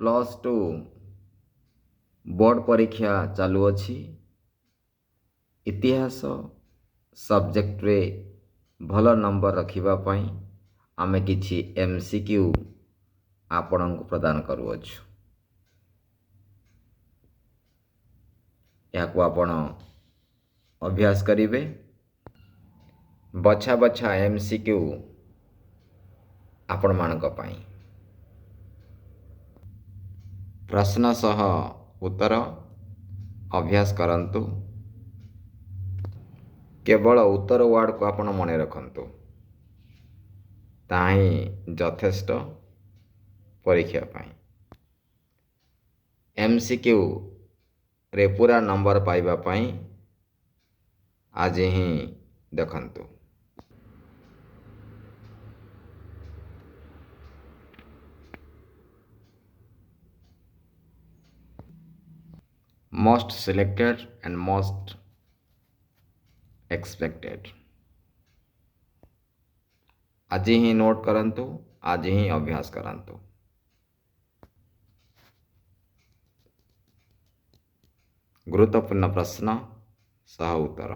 +2 board परीक्षा चालू अछि। इतिहास सब्जेक्ट रे भल नंबर रखिबा पई आमे किछि एमसीक्यू आपणଙ୍କୁ प्रदान करूअछु। याकु आपण अभ्यास करिवे। बछा बछा एमसीक्यू आपण मानक पई प्रश्न सह उत्तर अभ्यास करंतु। केवल उत्तर वार्ड को आपण मने रखंतु, ताही यथेष्ट परीक्षा पाई। एमसीक्यू रे पूरा नंबर पाइबा पाई आज ही देखंतु। Most selected and most expected आज ही नोट करंतु, आज ही अभ्यास करंतु। गुरुत्वपूर्ण प्रश्न सह उत्तर।